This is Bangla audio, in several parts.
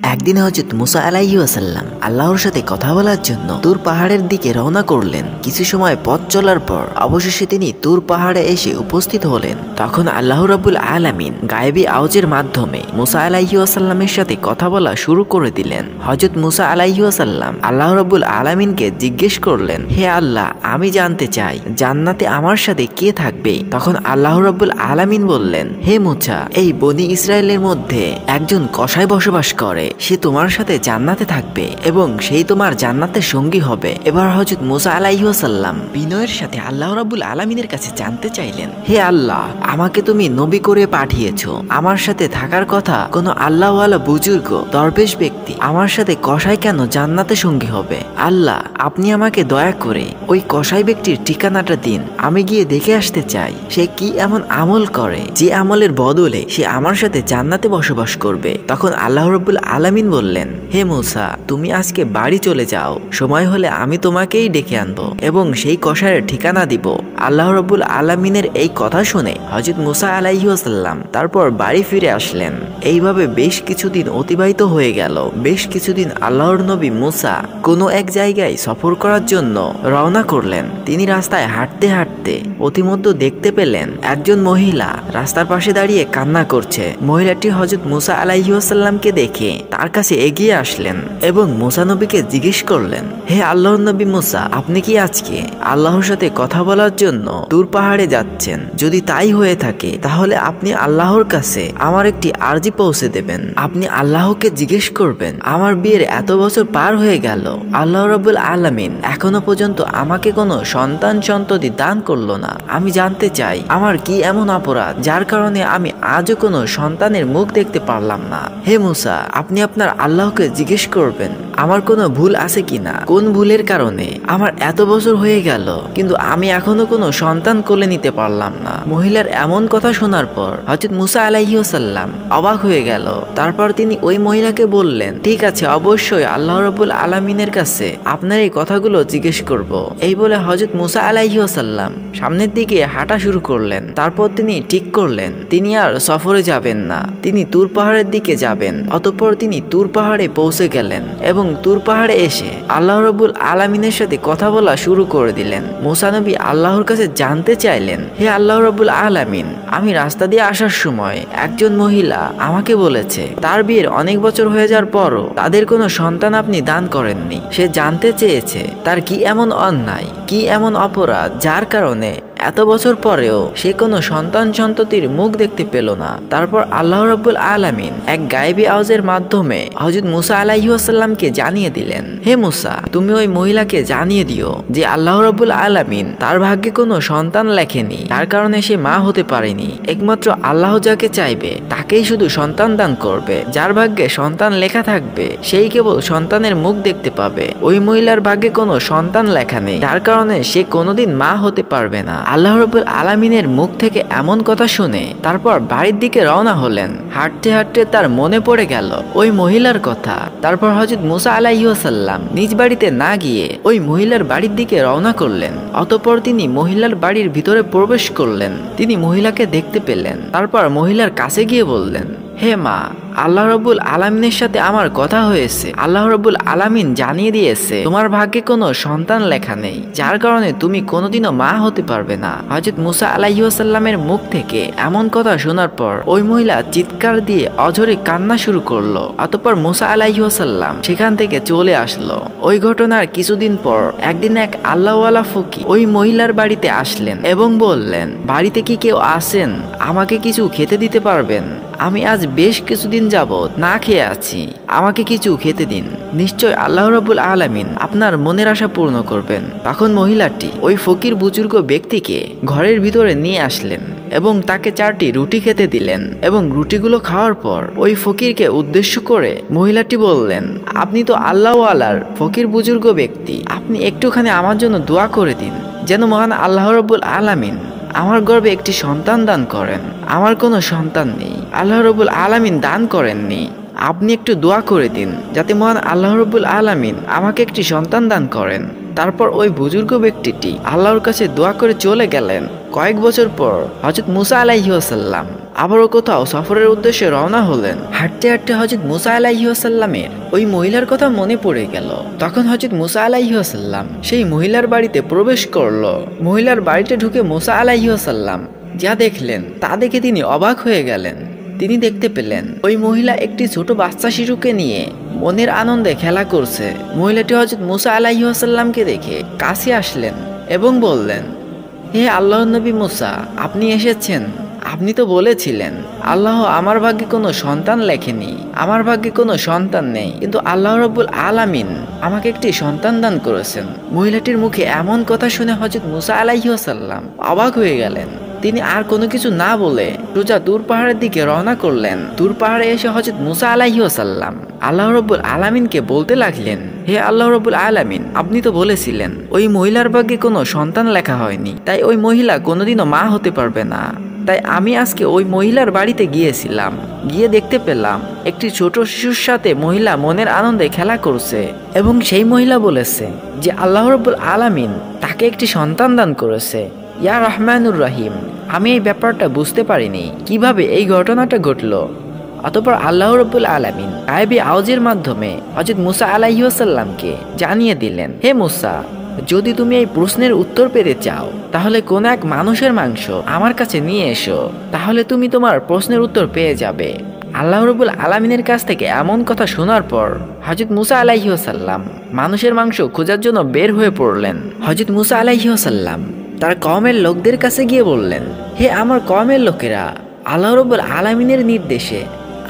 একদিন হযরত মুসা আলাইহিস সালাম আল্লাহর সাথে কথা বলার জন্য তুর পাহাড়ের দিকে রওনা করলেন। কিছু সময় পথ চলার পর অবশেষে তিনি তুর পাহাড়ে এসে উপস্থিত হলেন। তখন আল্লাহ রাব্বুল আলামিন গায়েবী আওয়াজের মাধ্যমে মুসা আলাইহিস সালামের সাথে কথা বলা শুরু করে দিলেন। হযরত মুসা আলাইহিস সালাম আল্লাহ রাব্বুল আলামিনকে জিজ্ঞেস করলেন, হে আল্লাহ, আমি জানতে চাই জান্নাতে আমার সাথে কে থাকবে? তখন আল্লাহ রাব্বুল আলামিন বললেন, হে মুসা, এই বনি ইসরায়েলের মধ্যে একজন কসাই বসবাস করে, সে তোমার সাথে জান্নাতে থাকবে এবং সেই তোমার জান্নাতের সঙ্গী হবে। এবার হযরত মুসা আলাইহিস সালাম বিনয়ের সাথে আল্লাহ রাব্বুল আলামিনের কাছে জানতে চাইলেন, হে আল্লাহ, আমাকে তুমি নবী করে পাঠিয়েছো, আমার সাথে থাকার কথা কোনো আল্লাহওয়ালা বুজুর্গ দরবেশ ব্যক্তি আমার সাথে কসাই কেন জান্নাতে সঙ্গী হবে? আল্লাহ, আপনি আমাকে দয়া করে ওই কসাই ব্যক্তির ঠিকানাটা দিন, আমি গিয়ে দেখে আসতে চাই সে কি এমন আমল করে যে আমলের বদলে সে আমার সাথে জান্নাতে বসবাস করবে। তখন আল্লাহ রাব্বুল আলামিন বললেন, হে মুসা, তুমি আজকে বাড়ি চলে যাও, সময় হলে আমি তোমাকেই ডেকে আনবো এবং সেই কসাইয়ের ঠিকানা দিব। আল্লাহ রাব্বুল আলামিনের এই কথা শুনে হযরত মুসা আলাইহিস সালাম তারপর বাড়ি ফিরে আসলেন। এইভাবে বেশ কিছুদিন অতিবাহিত হয়ে গেল। বেশ কিছুদিন আল্লাহর নবী মুসা কোনো এক জায়গায় সফর করার জন্য রওনা করলেন। তিনি রাস্তায় হাঁটতে হাঁটতে অতিমধ্যে দেখতে পেলেন একজন মহিলা রাস্তার পাশে দাঁড়িয়ে কান্না করছে। মহিলাটি হযরত মুসা আলাইহিস সালামকে দেখে তার কাছে এগিয়ে আসলেন এবং মুসা নবীকে জিজ্ঞেস করলেন, হে আল্লাহর নবী মুসা, আপনি কি আজকে আল্লাহর সাথে কথা বলার জন্য তুর পাহাড়ে যাচ্ছেন? যদি তাই হয়ে থাকে তাহলে আপনি আল্লাহর কাছে আমার একটি আরজি পৌঁছে দেবেন। আপনি আল্লাহকে জিজ্ঞেস করবেন, আমার বিয়ের এত বছর পার হয়ে গেল, আল্লাহ রাব্বুল আলামিন এখনো পর্যন্ত আমাকে কোনো সন্তান-সন্ততি দান করলো না। আমি জানতে চাই আমার কি এমন অপরাধ যার কারণে আমি আজও কোনো সন্তানের মুখ দেখতে পারলাম না। হে মুসা, আপনি আপনার আল্লাহকে জিজ্ঞেস করবেন আমার কোনো ভুল আছে কিনা, কোন ভুলের কারণে আমার এত বছর হয়ে গেল কিন্তু আমি এখনো কোনো সন্তান কোলে নিতে পারলাম না। মহিলার এমন কথা শোনার পর হযরত মুসা আলাইহিস সালাম অবাক হয়ে গেল। তারপর তিনি ওই মহিলাকে বললেন, ঠিক আছে, অবশ্যই আল্লাহ রাব্বুল আলামিনের কাছে আপনার এই কথাগুলো জিজ্ঞেস করব। এই বলে হযরত মুসা আলাইহিস সালাম সামনের দিকে হাঁটা শুরু করলেন। তারপর তিনি ঠিক করলেন তিনি আর সফরে যাবেন না, তিনি তুর পাহাড়ের দিকে যাবেন। অতঃপর তিনি তুর পাহাড়ে পৌঁছে গেলেন এবং তুর পাহাড়ে এসে আল্লাহ রাব্বুল আলামিনের সাথে কথা বলা শুরু করে দিলেন। মুসা নবী আল্লাহর কাছে জানতে চাইলেন, হে আল্লাহ রাব্বুল আলামিন, আমি রাস্তা দিয়ে আসার সময় একজন মহিলা আমাকে বলেছে তার বিয়ের অনেক বছর হয়ে যাওয়ার পরও তাদের কোনো সন্তান আপনি দান করেননি। সে জানতে চেয়েছে তার কি এমন অন্যায়, কি এমন অপরাধ যার কারণে এত বছর পরেও সে কোনো সন্তান-সন্ততির মুখ দেখতে পেল না। তারপর আল্লাহ রাব্বুল আলামিন এক গায়েবী আওয়াজের মাধ্যমে হযরত মুসা আলাইহিস সালামকে জানিয়ে দিলেন, হে মুসা, তুমি ওই মহিলাকে জানিয়ে দিও যে আল্লাহ রাব্বুল আলামিন তার ভাগ্যে কোনো সন্তান লেখেনি, তার কারণে সে মা হতে পারেনি। একমাত্র আল্লাহ যাকে চাইবে তাকেই শুধু সন্তান দান করবে। যার ভাগ্যে সন্তান লেখা থাকবে সেই কেবল সন্তানের মুখ দেখতে পাবে। ওই মহিলার ভাগ্যে কোনো সন্তান লেখা নেই, যার কারণে সে কোনোদিন মা হতে পারবে না। আল্লাহ রাব্বুল আলামিনের মুখ থেকে এমন কথা শুনে তারপর বাড়ির দিকে রওনা হলেন। হাঁটতে হাঁটতে তার মনে পড়ে গেল ওই মহিলার কথা। তারপর হযরত মুসা আলাইহিস সালাম নিজ বাড়িতে না গিয়ে ওই মহিলার বাড়ির দিকে রওনা করলেন। অতঃপর তিনি মহিলার বাড়ির ভিতরে প্রবেশ করলেন। তিনি মহিলাকে দেখতে পেলেন। তারপর মহিলার কাছে গিয়ে বললেন, হে মা, আল্লাহ রাব্বুল আলামিনের সাথে আমার কথা হয়েছে। আল্লাহ রাব্বুল আলামিন জানিয়ে দিয়েছে তোমার ভাগ্যে কোনো সন্তান লেখা নেই, যার কারণে তুমি কোনোদিনও মা হতে পারবে না। হযরত মুসা আলাইহিস সালামের মুখ থেকে এমন কথা শোনার পর ওই মহিলা চিৎকার দিয়ে অঝরে কান্না শুরু করলো। অতঃপর মুসা আলাইহিস সালাম সেখান থেকে চলে আসলো। ওই ঘটনার কিছুদিন পর একদিন এক আল্লাহওয়ালা ফকির ওই মহিলার বাড়িতে আসলেন এবং বললেন, বাড়িতে কি কেউ আছেন? আমাকে কিছু খেতে দিতে পারবেন? আমি আজ বেশ কিছুদিন যাবত না খেয়ে আছি, আমাকে কিছু খেতে দিন। নিশ্চয় আল্লাহ রাব্বুল আলামিন আপনার মনের আশা পূর্ণ করবেন। তখন মহিলাটি ওই ফকির বুজুর্গ ব্যক্তিকে ঘরের ভিতরে নিয়ে আসলেন এবং তাকে 4টি রুটি খেতে দিলেন এবং রুটিগুলো খাওয়ার পর ওই ফকিরকে উদ্দেশ্য করে মহিলাটি বললেন, আপনি তো আল্লাহওয়ালার ফকির বুজুর্গ ব্যক্তি, আপনি একটুখানি আমার জন্য দোয়া করে দিন যেন মহান আল্লাহ রাব্বুল আলামিন আমার গর্ভে একটি সন্তান দান করেন। আমার কোনো সন্তান নেই, আল্লাহ রাব্বুল আলামিন দান করেননি। আপনি একটু দোয়া করে দিন যাতে মহান আল্লাহ রাব্বুল আলামিন আমাকে একটি সন্তান দান করেন। তারপর ওই বুজুর্গ ব্যক্তিটি আল্লাহর কাছে দোয়া করে চলে গেলেন। কয়েক বছর পর হযরত মুসা আলাইহিস সালাম আবারও কোথাও সফরের উদ্দেশ্যে রওনা হলেন। হাঁটতে হাঁটতে হযরত মুসা আলাইহিসসালামের ওই মহিলার কথা মনে পড়ে গেল। তখন হযরত মুসা আলাইহিসসালাম সেই মহিলার বাড়িতে প্রবেশ করলো। মহিলার বাড়িতে ঢুকে মুসা আলাইহিসসালাম যা দেখলেন তা দেখে তিনি অবাক হয়ে গেলেন। তিনি দেখতে পেলেন ওই মহিলা একটি ছোট বাচ্চা শিশুকে নিয়ে মনের আনন্দে খেলা করছে। মহিলাটি হযরত মুসা আলাইহিসসালামকে দেখে কাছে আসলেন এবং বললেন, হে আল্লাহর নবী মুসা, আপনি এসেছেন। আপনি তো বলেছিলেন আল্লাহ আমার ভাগ্যে কোনো সন্তান লেখেনি, আমার ভাগ্যে কোনো সন্তান নেই, কিন্তু আল্লাহ রাব্বুল আলামিন আমাকে একটি সন্তান দান করেছেন। মহিলাটির মুখে এমন কথা শুনে হযরত মুসা আলাইহিসসালাম অবাক হয়ে গেলেন। তিনি আর কোনো কিছু না বলে সোজা তুর পাহাড়ের দিকে রওনা করলেন। তুর পাহাড়ে এসে হযরত মুসা আলাইহিসসালাম আল্লাহ রাব্বুল আলামিনকে বলতে লাগলেন, হে আল্লাহ রাব্বুল আলামিন, আপনি তো বলেছিলেন ওই মহিলার ভাগ্যে কোনো সন্তান লেখা হয়নি, তাই ওই মহিলা কোনোদিনও মা হতে পারবে না। তাই আমি আজকে ওই মহিলার বাড়িতে গিয়েছিলাম, গিয়ে দেখতে পেলাম একটি ছোট শিশুর সাথে মহিলা মনের আনন্দে খেলা করছে এবং সেই মহিলা বলেছে যে আল্লাহ রাব্বুল আলামিন তাকে একটি সন্তান দান করেছে। ইয়া রহমানুর রহিম, আমি এই ব্যাপারটা বুঝতে পারিনি কিভাবে এই ঘটনাটা ঘটলো। অতঃপর আল্লাহ রাব্বুল আলামিন গায়বী আওয়াজের মাধ্যমে হযরত মুসা আলাইহিসসালামকে জানিয়ে দিলেন, হে মুসা, যদি তুমি এই প্রশ্নের উত্তর পেতে চাও তাহলে কোন এক মানুষের মাংস আমার কাছে নিয়ে এসো, তাহলে তুমি তোমার প্রশ্নের উত্তর পেয়ে যাবে। আল্লাহ রাব্বুল আলামিনের কাছ থেকে এমন কথা শোনার পর হযরত মুসা আলাইহিসসালাম মানুষের মাংস খোঁজার জন্য বের হয়ে পড়লেন। হযরত মুসা আলাইহিসসালাম তার কওমের লোকদের কাছে গিয়ে বললেন, হে আমার কওমের লোকেরা, আল্লাহ রাব্বুল আলামিনের নির্দেশে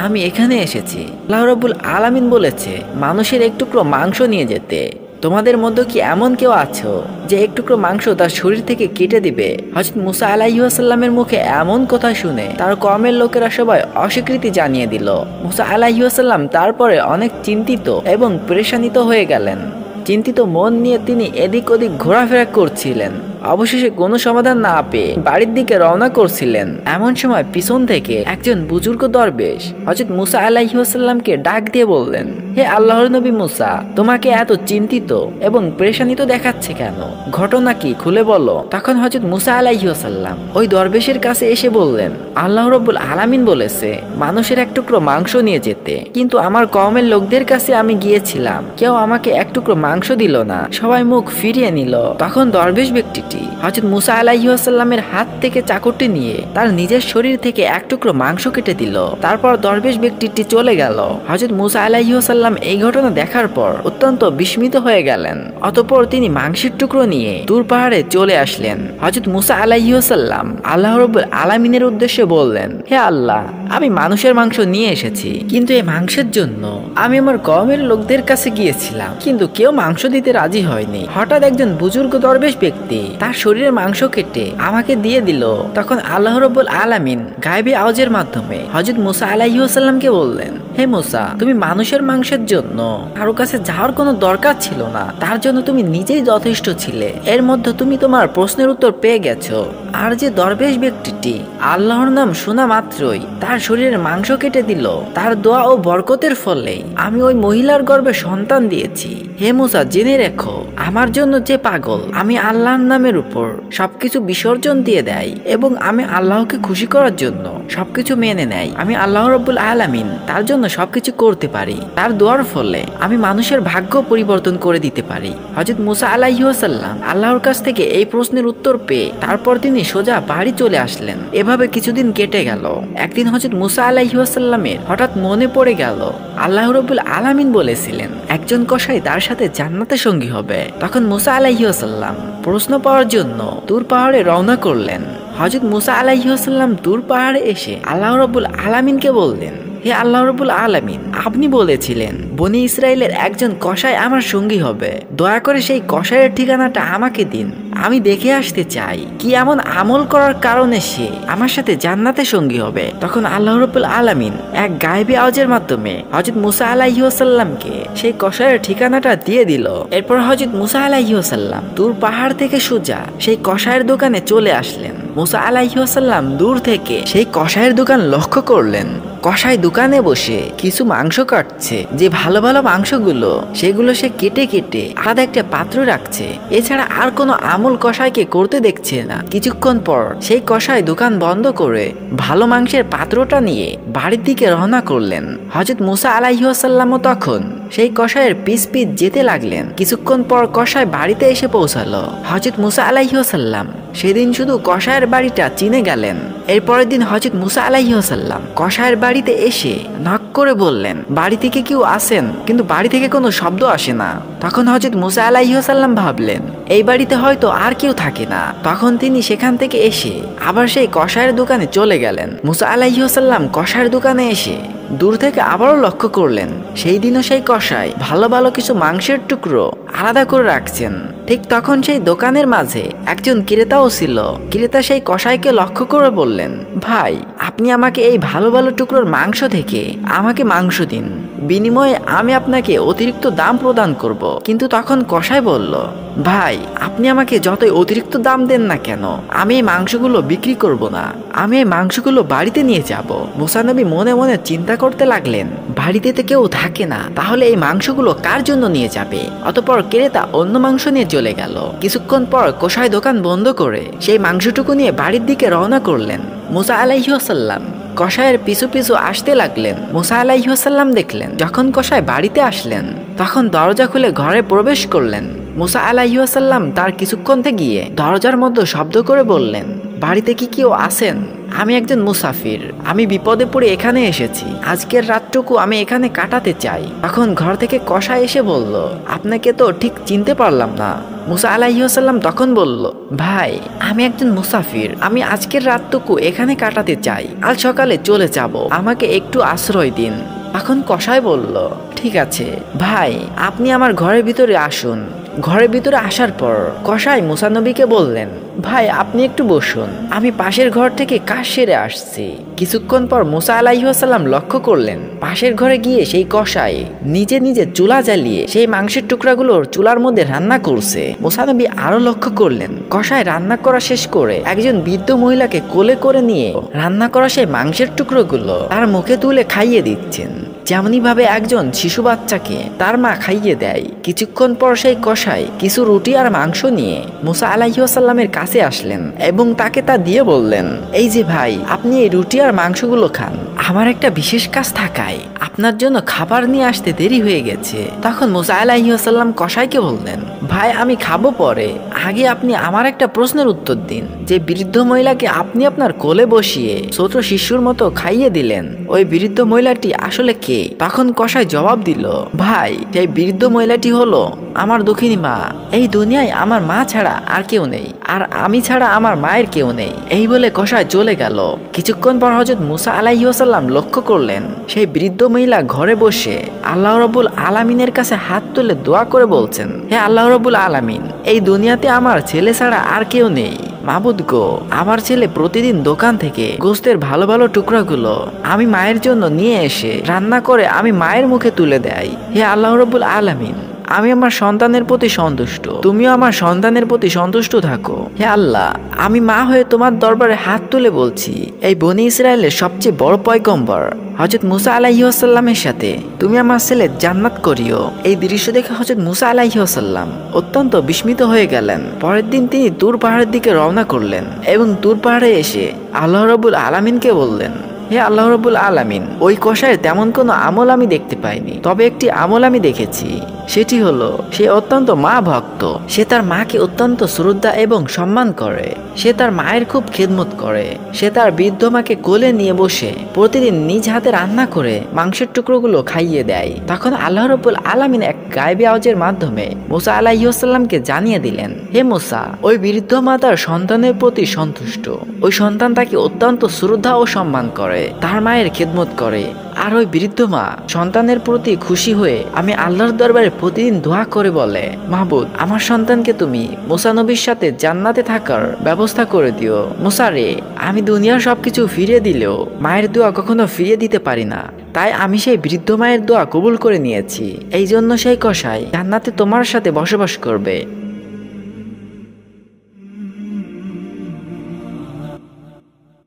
আমি এখানে এসেছি। আল্লাহ রাব্বুল আলামিন বলেছে মানুষের এক টুকরো মাংস নিয়ে যেতে। তোমাদের মধ্যে কি এমন কেউ আছো যে এক টুকরো মাংস তার শরীর থেকে কেটে দিবে? হযরত মুসা আলাইহিসসালামের মুখে এমন কথা শুনে তার কওমের লোকেরা সবাই অস্বীকৃতি জানিয়ে দিল। মুসা আলাইহিসসালাম তারপরে অনেক চিন্তিত এবং পেরেশানিত হয়ে গেলেন। চিন্তিত মন নিয়ে তিনি এদিক ওদিক ঘোরাফেরা করছিলেন। অবশেষে কোনো সমাধান না পেয়ে বাড়ির দিকে রওনা করছিলেন। এমন সময় পিছন থেকে একজন বুজুর্গ দরবেশ হযরত মুসা আলাইহিসসালামকে ডাক দিয়ে বললেন, হে আল্লাহর নবী মুসা, তোমাকে এত চিন্তিত এবং পেরেশানিত দেখাচ্ছে কেন? ঘটনা কি, খুলে বলো। তখন হযরত মুসা আলাইহিসসালাম ওই দরবেশের কাছে এসে বললেন, আল্লাহ রাব্বুল আলামিন বলেছে মানুষের এক টুকরো মাংস নিয়ে যেতে, কিন্তু আমার কওমের লোকদের কাছে আমি গিয়েছিলাম, কেউ আমাকে এক টুকরো মাংস দিল না, সবাই মুখ ফিরিয়ে নিল। তখন দরবেশ ব্যক্তিটি হযরত মুসা আলাইহিসসালামের হাত থেকে চাকুটি নিয়ে তার নিজের শরীর থেকে এক টুকরো মাংস কেটে দিল। তারপর দরবেশ ব্যক্তিটি চলে গেল। হযরত মুসা আলাইহিসসালাম এই ঘটনা দেখার পর অত্যন্ত বিস্মিত হয়ে গেলেন। অতঃপর তিনি মাংসের টুকরো নিয়ে তুর পাহাড়ে চলে আসলেন। হযরত মুসা আলাইহিসসালাম আল্লাহ রাব্বুল আলামিনের উদ্দেশ্যে বললেন, হে আল্লাহ, আমি মানুষের মাংস নিয়ে এসেছি, কিন্তু এই মাংসের জন্য আমি আমার কওমের লোকদের কাছে গিয়েছিলাম, কিন্তু কেউ মাংস দিতে রাজি হয়নি। হঠাৎ একজন বুজুর্গ দরবেশ ব্যক্তি তার শরীরের মাংস কেটে আমাকে দিয়ে দিল। তখন আল্লাহ রাব্বুল আলামিন গায়বী আওয়াজের মাধ্যমে হযরত মুসা আলাইহিসসালামকে বললেন, হে মুসা, তুমি মানুষের মাংসের জন্য কারো কাছে যাওয়ার কোনো দরকার ছিল না, তার জন্য তুমি নিজেই যথেষ্ট ছিলে। এর মধ্যে তুমি তোমার প্রশ্নের উত্তর পেয়ে গেছো। আর যে দরবেশ ব্যক্তিটি আল্লাহর নাম শোনা মাত্রই তার শরীরের মাংস কেটে দিল, তার দোয়া ও বরকতের ফলে আমি ওই মহিলার গর্ভে সন্তান দিয়েছি। হে মুসা, জেনে রেখো, আমার জন্য যে পাগল আমি আল্লাহর নামের উপর সবকিছু বিসর্জন দিয়ে দেয় এবং আমি আল্লাহকে খুশি করার জন্য সবকিছু মেনে নেয়, আমি আল্লাহ রাব্বুল আলামিন তার জন্য সবকিছু করতে পারি। তার দোয়ার ফলে আমি মানুষের ভাগ্য পরিবর্তন করে দিতে পারি। হযরত মুসা আলাইহিসসালাম আল্লাহর কাছ থেকে এই প্রশ্নের উত্তর পেয়ে তারপর তিনি সোজা বাড়ি চলে আসলেন। এভাবে কিছুদিন কেটে গেল। একদিন হযরত মুসা আলাইহিসসালামের হঠাৎ মনে পড়ে গেল আল্লাহ রাব্বুল আলামিন বলেছিলেন একজন কসাই তার সাথে জান্নাতে সঙ্গী হবে। তখন মুসা আলাইহিসসালাম প্রশ্ন পাওয়ার জন্য তুর পাহাড়ে রওনা করলেন। হযরত মুসা আলাইহিসসালাম তুর পাহাড়ে এসে আল্লাহ রাব্বুল আলামিনকে বললেন, হে আল্লাহ রাব্বুল আলামিন, আপনি বলেছিলেন বনি ইসরাইলের একজন কসাই আমার সঙ্গী হবে, দয়া করে সেই কসাইয়ের ঠিকানাটা আমাকে দিন, আমি দেখে আসতে চাই কি এমন আমল করার কারণে সে আমার সাথে জান্নাতে সঙ্গী হবে। তখন আল্লাহ রাব্বুল আলামিন এক গায়বী আওয়াজের মাধ্যমে হযরত মুসা আলাইহিসসালামকে সেই কসাইয়ের ঠিকানাটা দিয়ে দিল। এরপর হযরত মুসা আলাইহিসসালাম তুর পাহাড় থেকে সোজা সেই কসাইয়ের দোকানে চলে আসলেন। মুসা আলাইহিসসালাম দূর থেকে সেই কসাইয়ের দোকান লক্ষ্য করলেন। কসাই দোকানে বসে কিছু মাংস কাটছে। যে ভালো ভালো মাংসগুলো সেগুলো সে কেটে কেটে আলাদা একটা পাত্র রাখছে। এছাড়া আর কোনো আমল কসাইকে করতে দেখছে না। কিছুক্ষণ পর সেই কসাই দোকান বন্ধ করে ভালো মাংসের পাত্রটা নিয়ে বাড়ির দিকে রওনা করলেন। হযরত মুসা আলাইহিস সালামও তখন সেই কসাইয়ের পিছ পিছ যেতে লাগলেন। কিছুক্ষণ পর কসাই বাড়িতে এসে পৌঁছালো। হযরত মুসা আলাইহিস সালাম সেদিন শুধু কসাইয়ের বাড়িটা চিনে গেলেন। এরপরের দিন হযরত মুসা আলাইহিস সালাম কসাইয়ের বাড়িতে এসে নক করে বললেন, বাড়ি থেকে কেউ আসেন? কিন্তু বাড়ি থেকে কোনো শব্দ আসে না। তখন হযরত মুসা আলাইহিস সালাম ভাবলেন, এই বাড়িতে হয়তো আর কেউ থাকে না। তখন তিনি সেখান থেকে এসে আবার সেই কসাইয়ের দোকানে চলে গেলেন। মুসা আলাইহিস সালাম কসাইয়ের দোকানে এসে দূর থেকে আবারও লক্ষ্য করলেন সেই দিনও সেই কসাই ভালো ভালো কিছু মাংসের টুকরো আলাদা করে রাখছেন। ঠিক তখন সেই দোকানের মাঝে একজন ক্রেতাও ছিল। ক্রেতা সেই কসাইকে লক্ষ্য করে বললেন, ভাই, আপনি আমাকে এই ভালো ভালো টুকরোর মাংস থেকে আমাকে মাংস দিন, বিনিময়ে আমি আপনাকে অতিরিক্ত দাম প্রদান করব। কিন্তু তখন কসাই বলল, ভাই, আপনি আমাকে যতই অতিরিক্ত দাম দেন না কেন, আমি এই মাংসগুলো বিক্রি করব না। আমি এই মাংসগুলো বাড়িতে নিয়ে যাব। মুসা নবী মনে মনে চিন্তা করতে লাগলেন, বাড়িতে তো কেউ থাকে না, তাহলে এই মাংসগুলো কার জন্য নিয়ে যাবে? অতঃপর ক্রেতা অন্য মাংস নিয়ে চলে গেল। কিছুক্ষণ পর কসাই দোকান বন্ধ করে সেই মাংসটুকু নিয়ে বাড়ির দিকে রওনা করলেন। মুসা আলাইহিস সালাম কসাইয়ের পিছু পিছু আসতে লাগলেন। মুসা আলাইহিস সালাম দেখলেন যখন কসাই বাড়িতে আসলেন তখন দরজা খুলে ঘরে প্রবেশ করলেন। মুসা আলাইহিস সালাম তার কিছুক্ষণ থেকে গিয়ে দরজার মধ্যে শব্দ করে বললেন, বাড়িতে কি কেউ আছেন? আমি একজন মুসাফির, আমি বিপদে পড়ে এখানে এসেছি। আজকের রাতটুকু আমি এখানে কাটাতে চাই। তখন ঘর থেকে কসাই এসে বলল, আপনাকে তো ঠিক চিনতে পারলাম না। মুসা আলাইহিস সালাম তখন বলল, ভাই, আমি একজন মুসাফির, আমি আজকের রাতটুকু এখানে কাটাতে চাই, কাল সকালে চলে যাব, আমাকে একটু আশ্রয় দিন। তখন কসাই বলল, ঠিক আছে ভাই, আপনি আমার ঘরের ভিতরে আসুন। ঘরের ভিতরে আসার পর কসাই মুসা নবীকে বললেন, ভাই, আপনি একটু বসুন, আমি পাশের ঘর থেকে কাজ সেরে আসছি। কিছুক্ষণ পর মুসা আলাইহিস সালাম লক্ষ্য করলেন পাশের ঘরে গিয়ে সেই কসাই নিজে নিজে চুলা জ্বালিয়ে সেই মাংসের টুকরাগুলোর চুলার মধ্যে রান্না করছে। মুসা নবী আরো লক্ষ্য করলেন কসাই রান্না করা শেষ করে একজন বৃদ্ধ মহিলাকে কোলে করে নিয়ে রান্না করা সেই মাংসের টুকরোগুলো তার মুখে তুলে খাইয়ে দিচ্ছেন, যেমনি ভাবে একজন শিশু বাচ্চাকে তার মা খাইয়ে দেয়। কিছুক্ষণ পর সেই কসাই কিছু রুটি আর মাংস নিয়ে মুসা আলাইহিস সালামের কাছে আসলেন এবং তাকে তা দিয়ে বললেন, এই যে ভাই, আপনি এই রুটি আর মাংসগুলো খান। আমার একটা বিশেষ কাজ থাকায় আপনার জন্য খাবার নিয়ে আসতে দেরি হয়ে গেছে। তখন মুসা আলাইহিস সালাম কসাইকে বললেন, ভাই, আমি খাবো পরে, আগে আপনি আমার একটা প্রশ্নের উত্তর দিন। যে বৃদ্ধ মহিলাকে আপনি আপনার কোলে বসিয়ে ছোট শিশুর মতো খাইয়ে দিলেন, ওই বৃদ্ধ মহিলাটি আসলে কে? তখন কসাই জবাব দিল, ভাই, সেই বৃদ্ধ মহিলাটি হলো আমার দক্ষিণী মা। এই দুনিয়ায় আমার মা ছাড়া আর কেউ নেই, আর আমি ছাড়া আমার মায়ের কেউ নেই। এই বলে কসাই চলে গেল। কিছুক্ষণ পর হযরত মুসা আলাইহিস সালাম লক্ষ্য করলেন সেই বৃদ্ধ মহিলা ঘরে বসে আল্লাহ রাব্বুল আলামিনের কাছে হাত তুলে দোয়া করে বলছেন, হে আল্লাহ রাব্বুল আলামিন, এই দুনিয়াতে আমার ছেলে ছাড়া আর কেউ নেই। মাবুদ গো, আমার ছেলে প্রতিদিন দোকান থেকে গোস্তের ভালো ভালো টুকরাগুলো আমি মায়ের জন্য নিয়ে এসে রান্না করে আমি মায়ের মুখে তুলে দেয়। হে আল্লাহ রাব্বুল আলামিন, আমি আমার সন্তানের প্রতি সন্তুষ্ট, তুমিও আমার সন্তানের প্রতি সন্তুষ্ট থাকো। হে আল্লাহ, আমি মা হয়ে তোমার দরবারে হাত তুলে বলছি, এই বনি ইসরায়েলের সবচেয়ে বড় পয়গম্বর হযরত মুসা আলাইহিস সালামের সাথে তুমি আমার ছেলে জান্নাত করিও। এই দৃশ্য দেখে হযরত মুসা আলাইহিস সালাম অত্যন্ত বিস্মিত হয়ে গেলেন। পরের দিন তিনি তুর পাহাড়ের দিকে রওনা করলেন এবং তুর পাহাড়ে এসে আল্লাহ রাব্বুল আলামিনকে বললেন, হে আল্লাহ রাব্বুল আলামিন, ওই কসাইয়ের তেমন কোনো আমল আমি দেখতে পাইনি, তবে একটি আমল আমি দেখেছি। সেটি হলো সে অত্যন্ত মা ভক্ত। সে তার মাকে অত্যন্ত শ্রদ্ধা এবং সম্মান করে। সে তার মায়ের খুব খেদমত করে। সে তার বৃদ্ধ মাকে কোলে নিয়ে বসে প্রতিদিন নিজ হাতে রান্না করে মাংসের টুকরোগুলো খাইয়ে দেয়। তখন আল্লাহ রাব্বুল আলামিন এক গায়েবী আওয়াজের মাধ্যমে মুসা আলাইহিস সালামকে জানিয়ে দিলেন, হে মুসা, ওই বৃদ্ধ মা তার সন্তানের প্রতি সন্তুষ্ট। ওই সন্তান তাকে অত্যন্ত শ্রদ্ধা ও সম্মান করে, তার মায়ের খেদমত করে। আর ওই বৃদ্ধ মা সন্তানের প্রতি খুশি হয়ে আমি আল্লাহর দরবারে প্রতিদিন দোয়া করে বলে, মাহবুদ, আমার সন্তানকে তুমি মুসা নবীর সাথে জান্নাতে থাকার ব্যবস্থা করে দিও। মুসা রে, আমি দুনিয়ার সবকিছু ফিরিয়ে দিলেও মায়ের দোয়া কখনো ফিরিয়ে দিতে পারি না, তাই আমি সেই বৃদ্ধ মায়ের দোয়া কবুল করে নিয়েছি। এই জন্য সেই কসাই জান্নাতে তোমার সাথে বসবাস করবে।